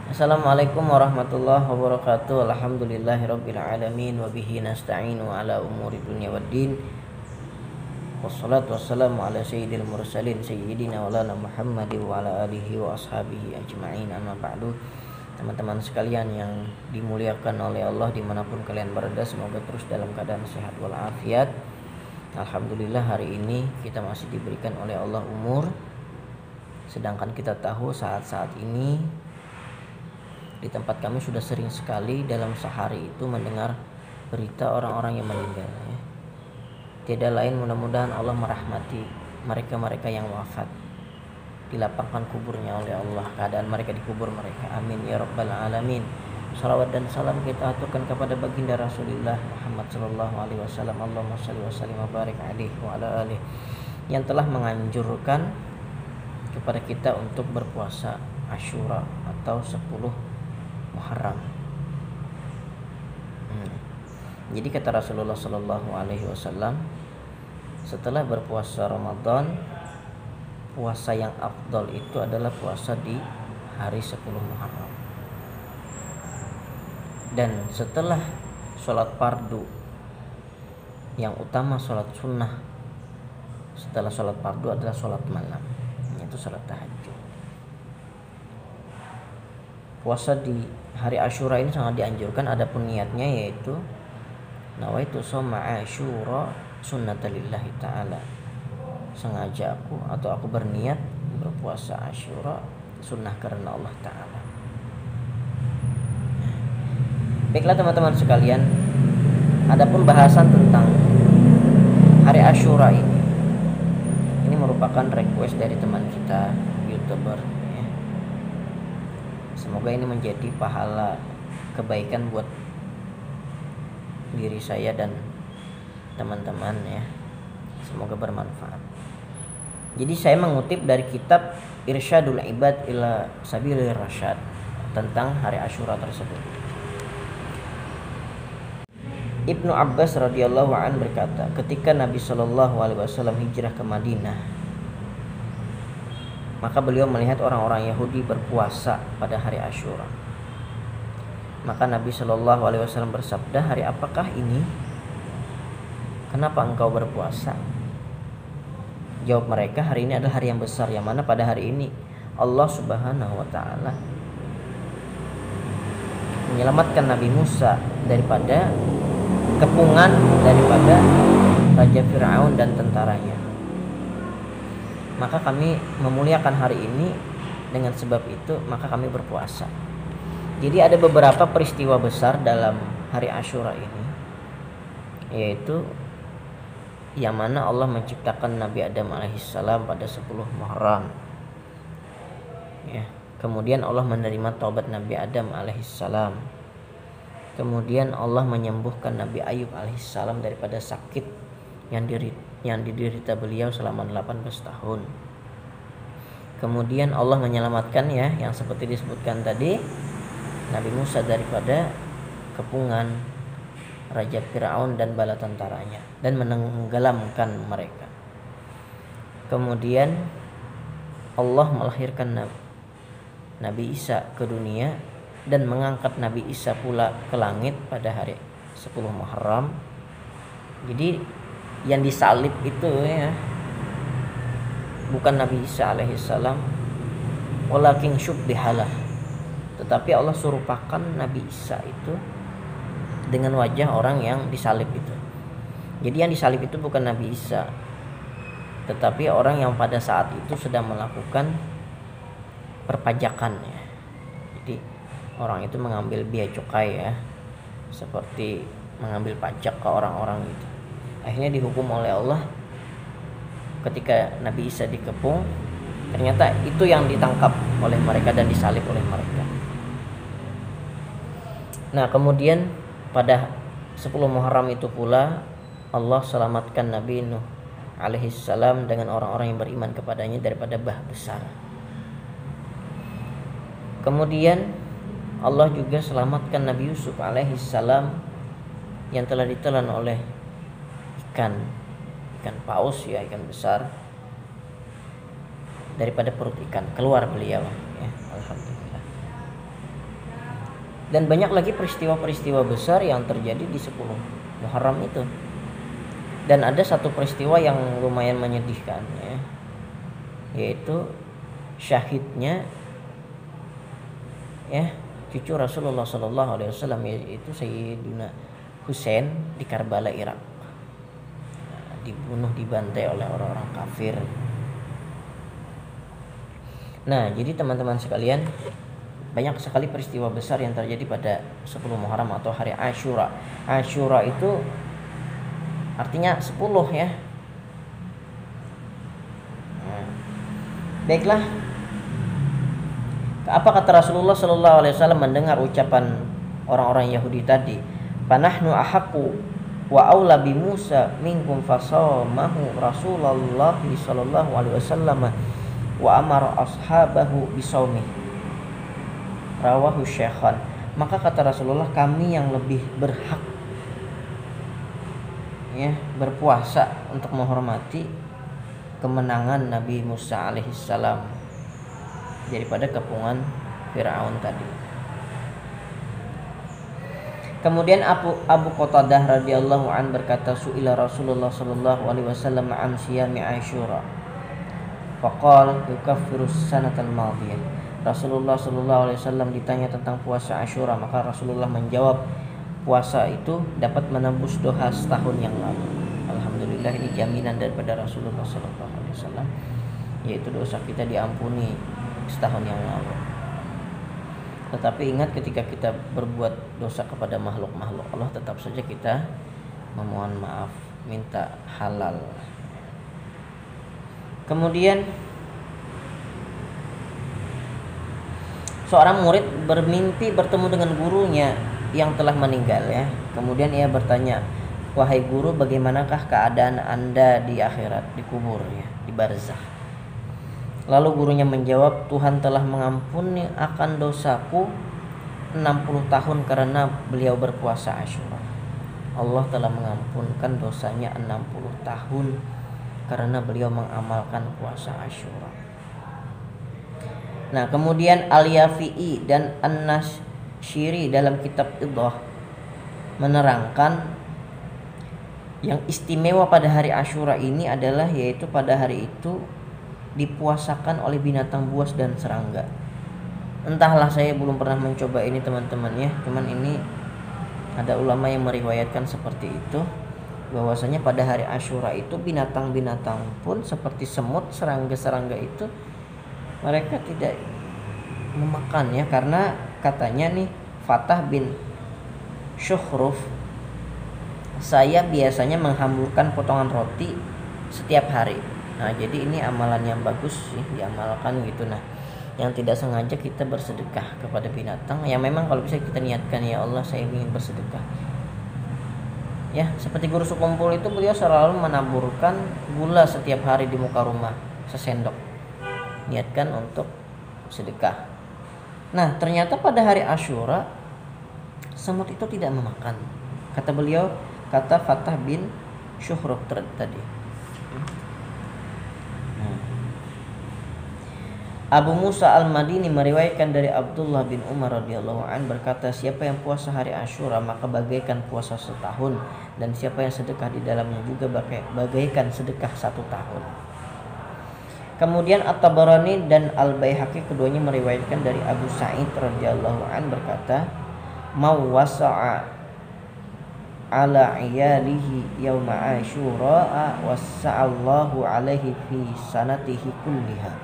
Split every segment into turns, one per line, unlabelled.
Assalamualaikum warahmatullahi wabarakatuh. Alhamdulillahirabbil alamin wa bihi nasta'inu ala umuri dunya waddin. Wassalatu wassalamu ala sayyidil mursalin sayyidina walana Muhammadin wa ala alihi wa ashabihi ajma'in. Amma ba'du. Teman-teman sekalian yang dimuliakan oleh Allah dimanapun kalian berada, semoga terus dalam keadaan sehat walafiat. Alhamdulillah hari ini kita masih diberikan oleh Allah umur, sedangkan kita tahu saat-saat ini di tempat kami sudah sering sekali dalam sehari itu mendengar berita orang-orang yang meninggal, ya. Tiada lain, mudah-mudahan Allah merahmati mereka-mereka yang wafat, dilapangkan kuburnya oleh Allah, keadaan mereka di kubur mereka, amin ya rabbal alamin. Salawat dan salam kita aturkan kepada baginda Rasulullah Muhammad sallallahu alaihi wasallam. Allahumma shalli wa sallim wa barik alaihi wa ala alihi, yang telah menganjurkan kepada kita untuk berpuasa Asyura atau 10 Muharram. Jadi kata Rasulullah sallallahu alaihi wasallam, setelah berpuasa Ramadan, puasa yang afdal itu adalah puasa di hari 10 Muharram. Dan setelah sholat fardu, yang utama sholat sunnah setelah sholat fardu adalah sholat malam, yaitu sholat tahajud. Puasa di hari Asyura ini sangat dianjurkan, adapun niatnya yaitu nawaitu shoma Asyura sunnatalillahi ta'ala, sengaja aku berniat berpuasa Asyura sunnah karena Allah ta'ala. Baiklah teman-teman sekalian, adapun bahasan tentang hari Asyura ini merupakan request dari teman kita YouTuber, ya. Semoga ini menjadi pahala kebaikan buat diri saya dan teman-teman, ya. Semoga bermanfaat. Jadi saya mengutip dari kitab Irsyadul Ibad ila Sabilir Rasyad tentang hari Asyura tersebut. Ibnu Abbas radhiyallahu an berkata, ketika Nabi Shallallahu alaihi wasallam hijrah ke Madinah, maka beliau melihat orang-orang Yahudi berpuasa pada hari Asyura. Maka Nabi Shallallahu alaihi wasallam bersabda, hari apakah ini? Kenapa engkau berpuasa? Jawab mereka, hari ini adalah hari yang besar, yang mana pada hari ini Allah Subhanahu wa taala menyelamatkan Nabi Musa daripada kepungan daripada Raja Fir'aun dan tentaranya. Maka kami memuliakan hari ini, dengan sebab itu maka kami berpuasa. Jadi ada beberapa peristiwa besar dalam hari Asyura ini, yaitu yang mana Allah menciptakan Nabi Adam alaihissalam pada 10 Muharram, ya. Kemudian Allah menerima taubat Nabi Adam alaihissalam. Kemudian Allah menyembuhkan Nabi Ayub alaihissalam daripada sakit yang diderita beliau selama 18 tahun. Kemudian Allah menyelamatkan, ya, yang seperti disebutkan tadi, Nabi Musa daripada kepungan Raja Fir'aun dan bala tentaranya, dan menenggelamkan mereka. Kemudian Allah melahirkan Nabi Isa ke dunia dan mengangkat Nabi Isa pula ke langit pada hari 10 Muharram. Jadi yang disalib itu, ya, bukan Nabi Isa alaihissalam, walakin syubbihalah, tetapi Allah serupakan Nabi Isa itu dengan wajah orang yang disalib itu. Jadi yang disalib itu bukan Nabi Isa, tetapi orang yang pada saat itu sedang melakukan perpajakan, ya. Jadi orang itu mengambil biaya cukai, ya, seperti mengambil pajak ke orang-orang itu. Akhirnya dihukum oleh Allah ketika Nabi Isa dikepung. Ternyata itu yang ditangkap oleh mereka dan disalib oleh mereka. Nah, kemudian pada 10 Muharram itu pula Allah selamatkan Nabi Nuh alaihissalam dengan orang-orang yang beriman kepadanya daripada bah besar. Kemudian Allah juga selamatkan Nabi Yusuf alaihissalam yang telah ditelan oleh ikan paus, ya, ikan besar, daripada perut ikan, keluar beliau, ya. Alhamdulillah. Dan banyak lagi peristiwa-peristiwa besar yang terjadi di 10 Muharram itu. Dan ada satu peristiwa yang lumayan menyedihkan ya, yaitu syahidnya ya cucu Rasulullah Shallallahu Alaihi Wasallam, yaitu Sayyidina Husain di Karbala, Irak. Dibunuh, dibantai oleh orang-orang kafir. Nah, jadi teman-teman sekalian, banyak sekali peristiwa besar yang terjadi pada 10 Muharram atau hari Asyura. Asyura itu artinya 10 ya. Nah, baiklah. Apa kata Rasulullah Sallallahu Alaihi Wasallam mendengar ucapan orang-orang Yahudi tadi? Panahnu ahaku wa aula bi Musa minkum fasamahu Rasulullah Sallallahu Alaihi Wasallam wa amara ashabahu bisaumi. Rawahu Syekhan. Maka kata Rasulullah, kami yang lebih berhak ya berpuasa untuk menghormati kemenangan Nabi Musa alaihissalam daripada kepungan Firaun tadi. Kemudian Abu Qatadah radhiyallahu an berkata, su'ila Rasulullah sallallahu alaihi wasallam an siyami Asyura. Faqala yukaffiru sanatal madiyah. Rasulullah sallallahu alaihi wasallam ditanya tentang puasa Asyura, maka Rasulullah menjawab, puasa itu dapat menembus dosa setahun yang lalu. Alhamdulillah, ini jaminan daripada Rasulullah sallallahu alaihi wasallam, yaitu dosa kita diampuni setahun yang lalu. Tetapi ingat, ketika kita berbuat dosa kepada makhluk-makhluk Allah, tetap saja kita memohon maaf, minta halal. Kemudian seorang murid bermimpi bertemu dengan gurunya yang telah meninggal ya. Kemudian ia bertanya, wahai guru, bagaimanakah keadaan Anda di akhirat, di kubur ya, di barzakh? Lalu gurunya menjawab, Tuhan telah mengampuni akan dosaku 60 tahun karena beliau berpuasa Asyura. Allah telah mengampunkan dosanya 60 tahun karena beliau mengamalkan puasa Asyura. Nah, kemudian Al-Yafi'i dan An-Nashiri dalam kitab Idah menerangkan yang istimewa pada hari Asyura ini adalah, yaitu pada hari itu dipuasakan oleh binatang buas dan serangga. Entahlah, saya belum pernah mencoba ini teman-teman ya. Cuman ini ada ulama yang meriwayatkan seperti itu, bahwasanya pada hari Asyura itu binatang-binatang pun seperti semut, serangga-serangga itu mereka tidak memakan ya, karena katanya nih Fatah bin Syukhruf, saya biasanya menghamburkan potongan roti setiap hari. Nah, jadi ini amalan yang bagus sih diamalkan gitu. Nah, yang tidak sengaja kita bersedekah kepada binatang, yang memang kalau bisa kita niatkan, ya Allah saya ingin bersedekah. Ya, seperti guru sekumpul itu, beliau selalu menaburkan gula setiap hari di muka rumah, sesendok. Niatkan untuk sedekah. Nah, ternyata pada hari Asyura semut itu tidak memakan. Kata beliau, kata Fatah bin Syukhruf tadi. Abu Musa Al-Madini meriwayatkan dari Abdullah bin Umar radhiyallahu an berkata, siapa yang puasa hari Asyura maka bagaikan puasa setahun, dan siapa yang sedekah di dalamnya juga bagaikan sedekah 1 tahun. Kemudian At-Tabarani dan Al-Baihaqi keduanya meriwayatkan dari Abu Sa'id radhiyallahu an berkata, mau wasa'a ala iyalihi yauma Asyura wasa'allahu alaihi fi sanatihi kulliha.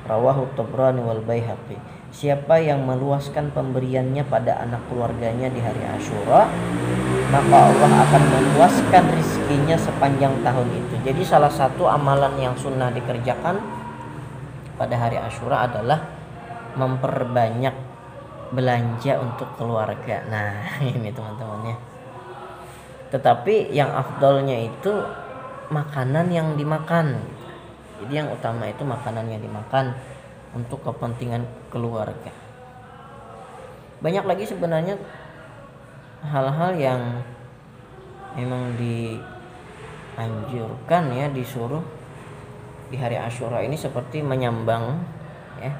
Rawahu Tabrani wal Baihaqi. Siapa yang meluaskan pemberiannya pada anak keluarganya di hari Asyura, maka Allah akan meluaskan rizkinya sepanjang tahun itu. Jadi salah satu amalan yang sunnah dikerjakan pada hari Asyura adalah memperbanyak belanja untuk keluarga. Nah, ini teman-teman ya. Tetapi yang afdolnya itu makanan yang dimakan. Jadi yang utama itu makanan yang dimakan untuk kepentingan keluarga. Banyak lagi sebenarnya hal-hal yang memang dianjurkan ya, disuruh di hari Asyura ini, seperti menyambang ya,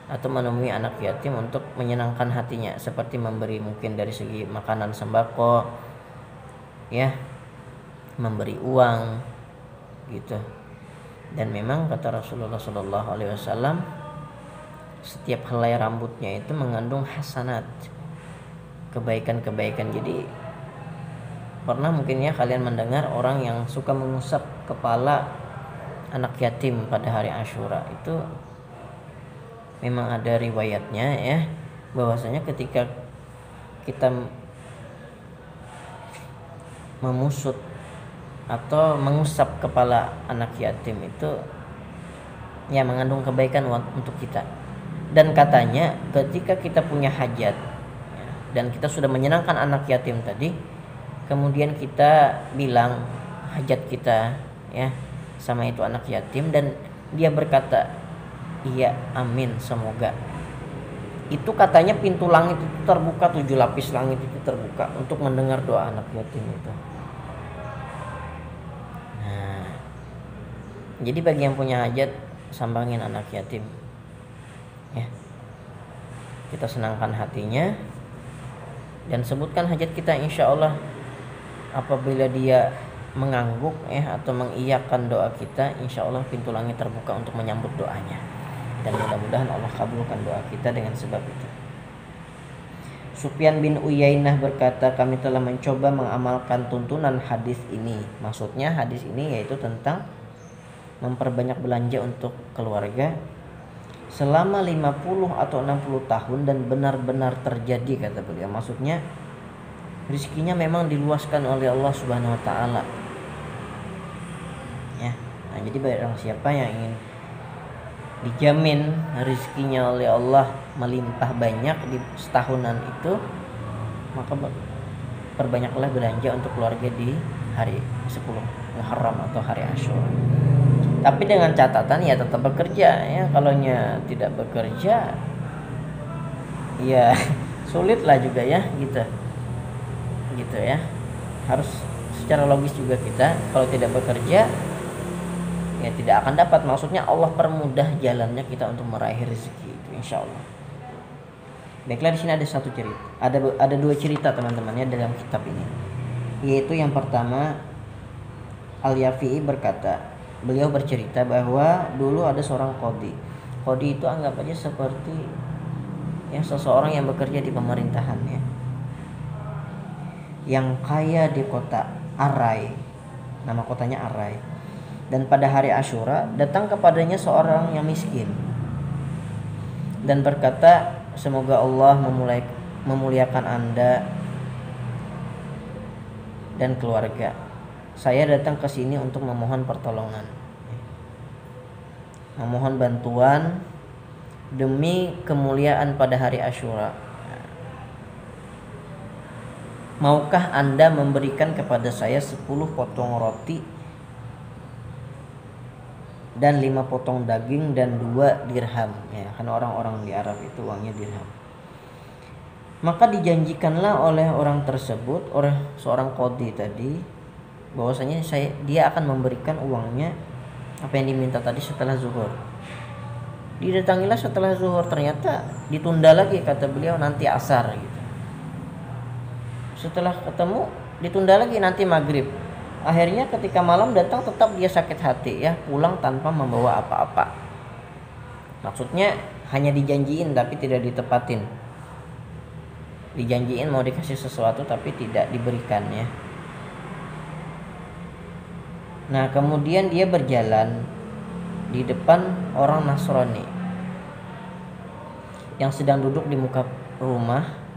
atau menemui anak yatim untuk menyenangkan hatinya, seperti memberi mungkin dari segi makanan sembako, ya, memberi uang, gitu. Dan memang kata Rasulullah SAW, setiap helai rambutnya itu mengandung hasanat, kebaikan-kebaikan. Jadi pernah mungkin ya kalian mendengar orang yang suka mengusap kepala anak yatim pada hari Asyura. Itu memang ada riwayatnya ya, bahwasanya ketika kita memusut atau mengusap kepala anak yatim itu ya mengandung kebaikan untuk kita. Dan katanya ketika kita punya hajat ya, dan kita sudah menyenangkan anak yatim tadi, kemudian kita bilang hajat kita ya sama itu anak yatim, dan dia berkata iya amin semoga, itu katanya pintu langit itu terbuka, 7 lapis langit itu terbuka untuk mendengar doa anak yatim itu. Nah, jadi bagi yang punya hajat, sambangin anak yatim ya, kita senangkan hatinya dan sebutkan hajat kita. Insya Allah apabila dia mengangguk atau mengiyakan doa kita, insya Allah pintu langit terbuka untuk menyambut doanya, dan mudah-mudahan Allah kabulkan doa kita dengan sebab itu. Sufyan bin Uyainah berkata, kami telah mencoba mengamalkan tuntunan hadis ini. Maksudnya hadis ini yaitu tentang memperbanyak belanja untuk keluarga selama 50 atau 60 tahun dan benar-benar terjadi, kata beliau. Maksudnya rizkinya memang diluaskan oleh Allah Subhanahu wa taala. Ya. Nah, jadi barang siapa yang ingin dijamin rizkinya oleh Allah melimpah banyak di setahunan itu, maka perbanyaklah belanja untuk keluarga di hari 10 Muharram atau hari Asyura. Tapi dengan catatan ya tetap bekerja ya. Kalaunya tidak bekerja ya sulit lah juga ya, gitu ya. Harus secara logis juga kita kalau tidak bekerja ya tidak akan dapat. Maksudnya Allah permudah jalannya kita untuk meraih rezeki itu, insya Allah. Baiklah, di sini ada satu cerita, ada 2 cerita teman-temannya dalam kitab ini. Yaitu yang pertama, Al-Yafi'i berkata, beliau bercerita bahwa dulu ada seorang qadhi. Qadhi itu anggap aja seperti ya seseorang yang bekerja di pemerintahan ya, yang kaya di kota Arai, nama kotanya Arai. Dan pada hari Asyura datang kepadanya seorang yang miskin dan berkata, semoga Allah memuliakan Anda dan keluarga. Saya datang ke sini untuk memohon pertolongan, memohon bantuan demi kemuliaan pada hari Asyura. Maukah Anda memberikan kepada saya 10 potong roti dan 5 potong daging dan 2 dirham ya, karena orang-orang di Arab itu uangnya dirham. Maka dijanjikanlah oleh orang tersebut, oleh seorang qadhi tadi, bahwasanya dia akan memberikan uangnya apa yang diminta tadi setelah zuhur. Didatangilah setelah zuhur, ternyata ditunda lagi, kata beliau nanti asar gitu. Setelah ketemu ditunda lagi nanti maghrib. Akhirnya ketika malam datang tetap dia sakit hati ya, pulang tanpa membawa apa-apa. Maksudnya hanya dijanjiin tapi tidak ditepatin. Dijanjiin mau dikasih sesuatu tapi tidak diberikan ya. Nah, kemudian dia berjalan di depan orang Nasrani yang sedang duduk di muka rumah.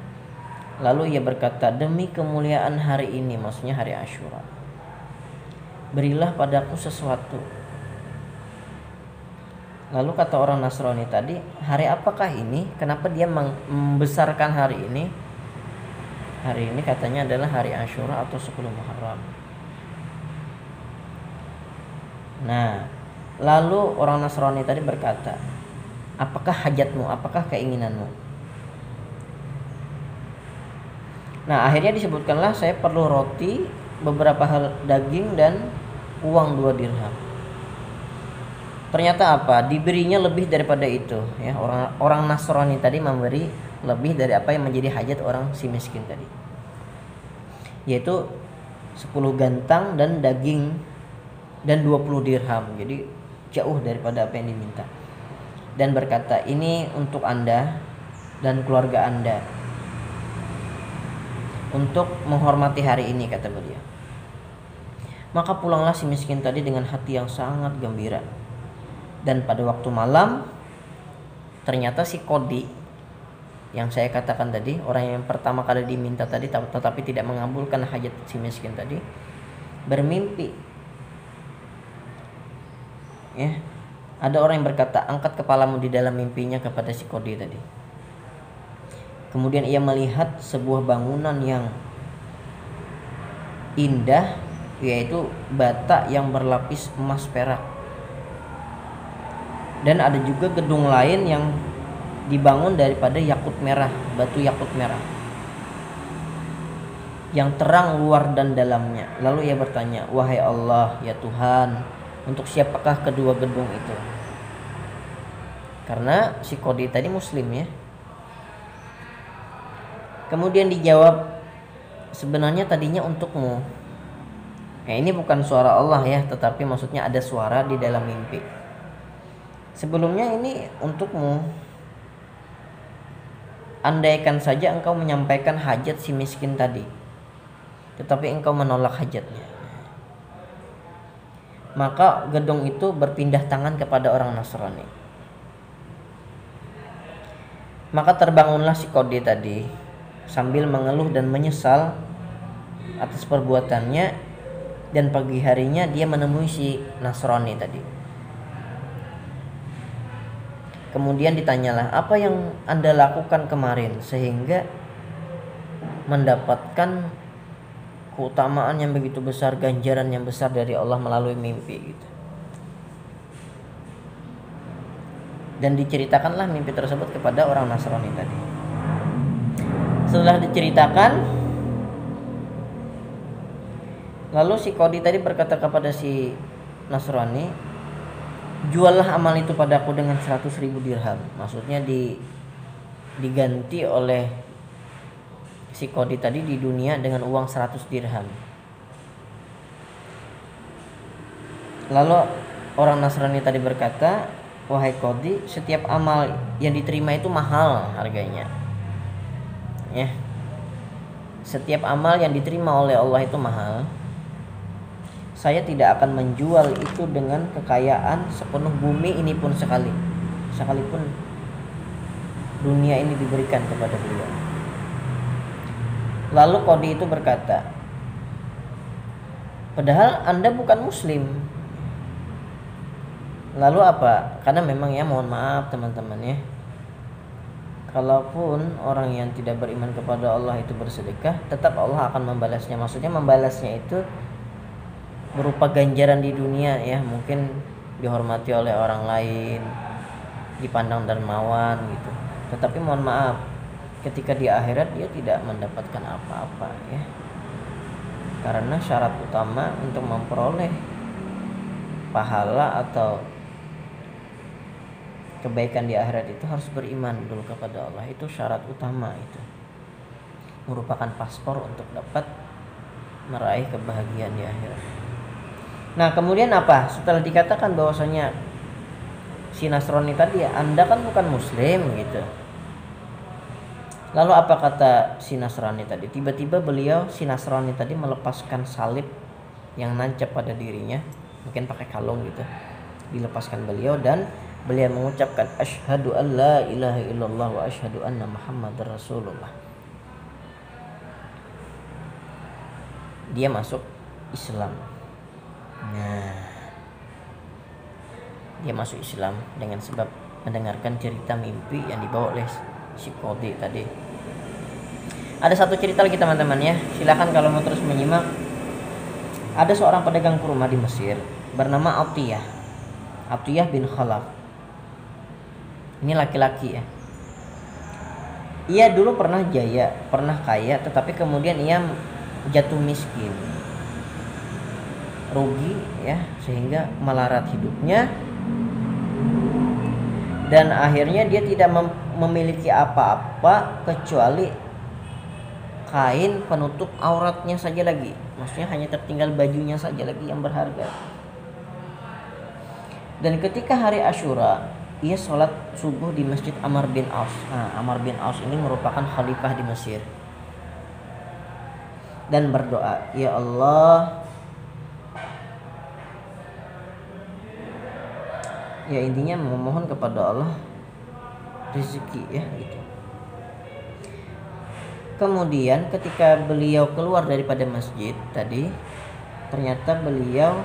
Lalu ia berkata, demi kemuliaan hari ini, maksudnya hari Asyura, berilah padaku sesuatu. Lalu kata orang Nasrani tadi, hari apakah ini? Kenapa dia membesarkan hari ini? Hari ini katanya adalah hari Asyura atau 10 Muharram. Nah, lalu orang Nasrani tadi berkata, apakah hajatmu? Apakah keinginanmu? Nah, akhirnya disebutkanlah, saya perlu roti, beberapa hal daging dan uang 2 dirham. Ternyata apa? Diberinya lebih daripada itu, ya. Orang Nasrani tadi memberi lebih dari apa yang menjadi hajat orang si miskin tadi. Yaitu 10 gantang dan daging dan 20 dirham. Jadi jauh daripada apa yang diminta. Dan berkata, "Ini untuk Anda dan keluarga Anda untuk menghormati hari ini," kata beliau. Maka pulanglah si miskin tadi dengan hati yang sangat gembira. Dan pada waktu malam, ternyata si Qadi yang saya katakan tadi, orang yang pertama kali diminta tadi tetapi tidak mengabulkan hajat si miskin tadi, bermimpi. Ya, ada orang yang berkata, "Angkat kepalamu," di dalam mimpinya kepada si Qadi tadi. Kemudian ia melihat sebuah bangunan yang indah, yaitu bata yang berlapis emas perak. Dan ada juga gedung lain yang dibangun daripada yakut merah, batu yakut merah, yang terang luar dan dalamnya. Lalu ia bertanya, "Wahai Allah, ya Tuhan, untuk siapakah kedua gedung itu?" Karena si Qadi tadi muslim, ya. Kemudian dijawab, "Sebenarnya tadinya untukmu." Nah, ini bukan suara Allah, ya, tetapi maksudnya ada suara di dalam mimpi. "Sebelumnya ini untukmu. Andaikan saja engkau menyampaikan hajat si miskin tadi, tetapi engkau menolak hajatnya, maka gedung itu berpindah tangan kepada orang Nasrani." Maka terbangunlah si Qadi tadi sambil mengeluh dan menyesal atas perbuatannya. Dan pagi harinya dia menemui si Nasrani tadi. Kemudian ditanyalah, "Apa yang Anda lakukan kemarin sehingga mendapatkan keutamaan yang begitu besar, ganjaran yang besar dari Allah melalui mimpi?" gitu. Dan diceritakanlah mimpi tersebut kepada orang Nasrani tadi. Setelah diceritakan, lalu si Qadi tadi berkata kepada si Nasrani, "Juallah amal itu padaku dengan 100.000 dirham." Maksudnya diganti oleh si Qadi tadi di dunia dengan uang 100 dirham. Lalu orang Nasrani tadi berkata, "Wahai Qadi, setiap amal yang diterima itu mahal harganya. Ya. Setiap amal yang diterima oleh Allah itu mahal. Saya tidak akan menjual itu dengan kekayaan sepenuh bumi ini pun sekalipun dunia ini diberikan kepada beliau." Lalu Qadi itu berkata, "Padahal Anda bukan muslim." Lalu apa? Karena memang, ya, mohon maaf teman-teman, ya, kalaupun orang yang tidak beriman kepada Allah itu bersedekah, tetap Allah akan membalasnya. Maksudnya membalasnya itu berupa ganjaran di dunia, ya, mungkin dihormati oleh orang lain, dipandang dermawan gitu. Tetapi mohon maaf, ketika di akhirat dia tidak mendapatkan apa-apa, ya. Karena syarat utama untuk memperoleh pahala atau kebaikan di akhirat itu harus beriman dulu kepada Allah. Itu syarat utama, itu merupakan paspor untuk dapat meraih kebahagiaan di akhirat. Nah, kemudian apa? Setelah dikatakan bahwasanya si Nasrani tadi, "Anda kan bukan muslim," gitu. Lalu apa kata si Nasrani tadi? Tiba-tiba si Nasrani tadi melepaskan salib yang nancap pada dirinya, mungkin pakai kalung gitu. Dilepaskan beliau dan beliau mengucapkan, "Asyhadu an la ilaha illallah wa asyhadu anna Muhammadar Rasulullah." Dia masuk Islam. Nah, dia masuk Islam dengan sebab mendengarkan cerita mimpi yang dibawa oleh si Qadi tadi. Ada satu cerita lagi teman-teman, ya. Silakan kalau mau terus menyimak. Ada seorang pedagang kurma di Mesir bernama Atiyah bin Khalaf. Ini laki-laki, ya. Ia dulu pernah jaya, pernah kaya, tetapi kemudian ia jatuh miskin, rugi, ya, sehingga melarat hidupnya. Dan akhirnya dia tidak memiliki apa-apa kecuali kain penutup auratnya saja lagi. Maksudnya hanya tertinggal bajunya saja lagi yang berharga. Dan ketika hari Asyura, ia sholat subuh di Masjid Amr bin Aus. Nah, Amr bin Aus ini merupakan khalifah di Mesir. Dan berdoa, ya Allah, ya intinya memohon kepada Allah rezeki ya gitu. Kemudian ketika beliau keluar daripada masjid tadi, ternyata beliau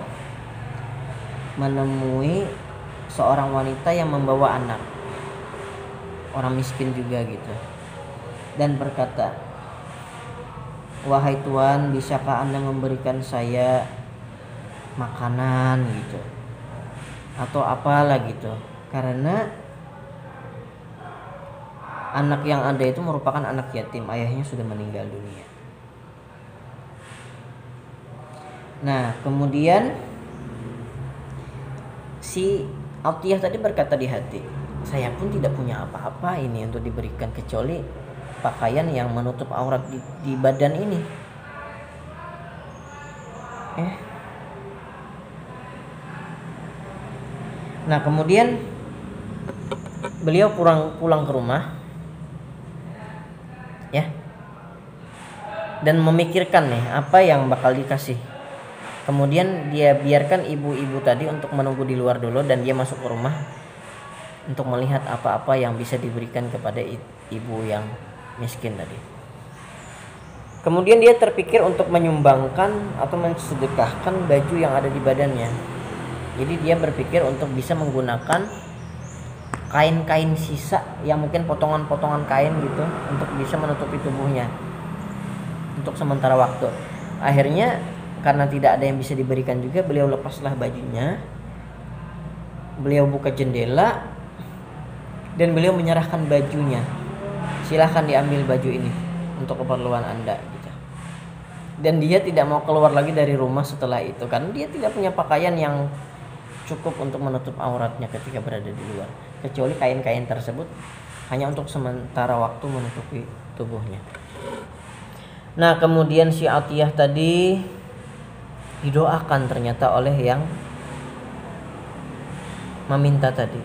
menemui seorang wanita yang membawa anak, orang miskin juga gitu, dan berkata, wahai Tuan, bisakah Anda memberikan saya makanan gitu atau apalah gitu, karena anak yang ada itu merupakan anak yatim, ayahnya sudah meninggal dunia. Nah kemudian si Atiyah tadi berkata di hati, saya pun tidak punya apa-apa ini untuk diberikan kecuali pakaian yang menutup aurat di badan ini. Nah kemudian beliau pulang ke rumah ya, dan memikirkan nih apa yang bakal dikasih. Kemudian dia biarkan ibu-ibu tadi untuk menunggu di luar dulu, dan dia masuk ke rumah untuk melihat apa-apa yang bisa diberikan kepada ibu yang miskin tadi. Kemudian dia terpikir untuk menyumbangkan atau mensedekahkan baju yang ada di badannya. Jadi dia berpikir untuk bisa menggunakan kain-kain sisa yang mungkin potongan-potongan kain gitu untuk bisa menutupi tubuhnya untuk sementara waktu. Akhirnya karena tidak ada yang bisa diberikan juga, beliau lepaslah bajunya, beliau buka jendela, dan beliau menyerahkan bajunya, silahkan diambil baju ini untuk keperluan Anda gitu. Dan dia tidak mau keluar lagi dari rumah setelah itu, karena dia tidak punya pakaian yang cukup untuk menutup auratnya ketika berada di luar, kecuali kain-kain tersebut hanya untuk sementara waktu menutupi tubuhnya. Nah kemudian si Atiyah tadi didoakan ternyata oleh yang meminta tadi,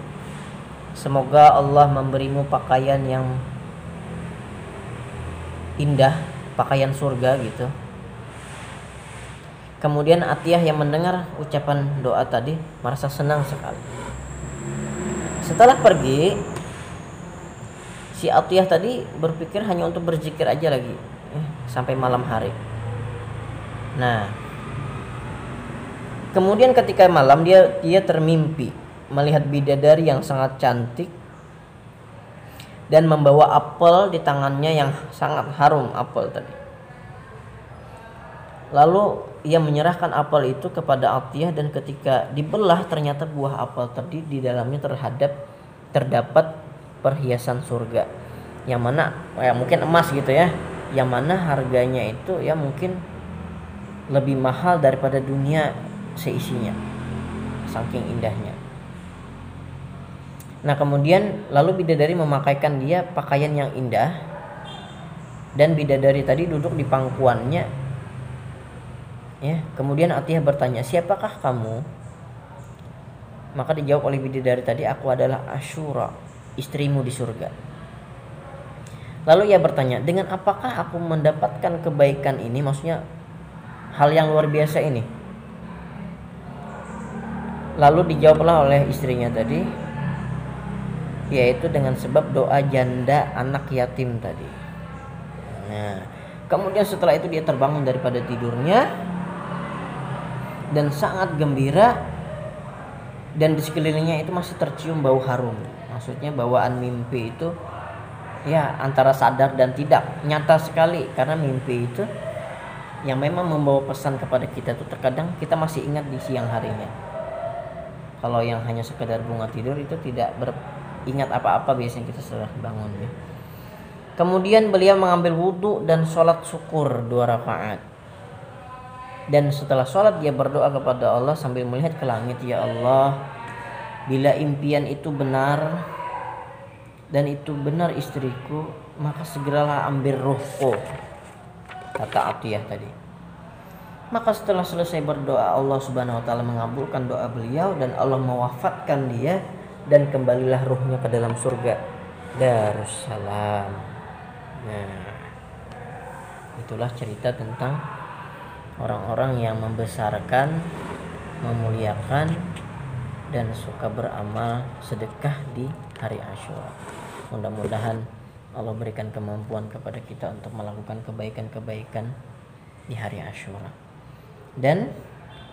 semoga Allah memberimu pakaian yang indah, pakaian surga gitu. Kemudian Atiyah yang mendengar ucapan doa tadi merasa senang sekali. Setelah pergi, si Atiyah tadi berpikir hanya untuk berzikir aja lagi sampai malam hari. Nah kemudian ketika malam dia termimpi melihat bidadari yang sangat cantik dan membawa apel di tangannya yang sangat harum, apel tadi. Lalu ia menyerahkan apel itu kepada Atiyah, dan ketika dibelah ternyata buah apel tadi di dalamnya terdapat perhiasan surga, yang mana ya mungkin emas gitu ya, yang mana harganya itu ya mungkin lebih mahal daripada dunia seisinya, saking indahnya. Nah kemudian lalu bidadari memakaikan dia pakaian yang indah, dan bidadari tadi duduk di pangkuannya ya. Kemudian Atiyah bertanya, siapakah kamu? Maka dijawab oleh bidadari tadi, aku adalah Asyura, istrimu di surga. Lalu ia bertanya, dengan apakah aku mendapatkan kebaikan ini, maksudnya hal yang luar biasa ini? Lalu dijawablah oleh istrinya tadi, yaitu dengan sebab doa janda anak yatim tadi. Nah kemudian setelah itu dia terbangun daripada tidurnya dan sangat gembira, dan di sekelilingnya itu masih tercium bau harum. Maksudnya bawaan mimpi itu ya antara sadar dan tidak, nyata sekali, karena mimpi itu yang memang membawa pesan kepada kita tuh terkadang kita masih ingat di siang harinya. Kalau yang hanya sekedar bunga tidur itu tidak beringat apa-apa biasanya kita setelah bangun ya. Kemudian beliau mengambil wudhu dan sholat syukur 2 rakaat. Dan setelah sholat dia berdoa kepada Allah sambil melihat ke langit, ya Allah, bila impian itu benar, dan itu benar istriku, maka segeralah ambil ruhku, kata Atiyah tadi. Maka setelah selesai berdoa, Allah Subhanahu wa taala mengabulkan doa beliau dan Allah mewafatkan dia, dan kembalilah ruhnya ke dalam surga Darussalam. Nah, itulah cerita tentang orang-orang yang membesarkan, memuliakan, dan suka beramal sedekah di hari Asyura. Mudah-mudahan Allah berikan kemampuan kepada kita untuk melakukan kebaikan-kebaikan di hari Asyura. Dan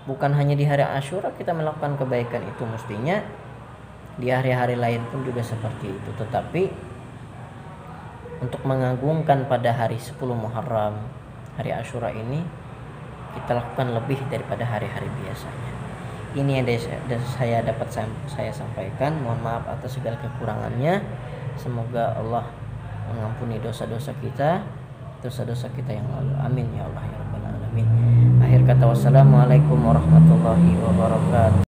bukan hanya di hari Asyura kita melakukan kebaikan itu, mestinya di hari-hari lain pun juga seperti itu. Tetapi untuk mengagungkan pada hari 10 Muharram, hari Asyura ini, kita lakukan lebih daripada hari-hari biasanya. Ini yang saya dapat saya sampaikan. Mohon maaf atas segala kekurangannya. Semoga Allah mengampuni dosa-dosa kita yang lalu. Amin ya Allah ya Rabbal Alamin. Akhir kata, wassalamualaikum warahmatullahi wabarakatuh.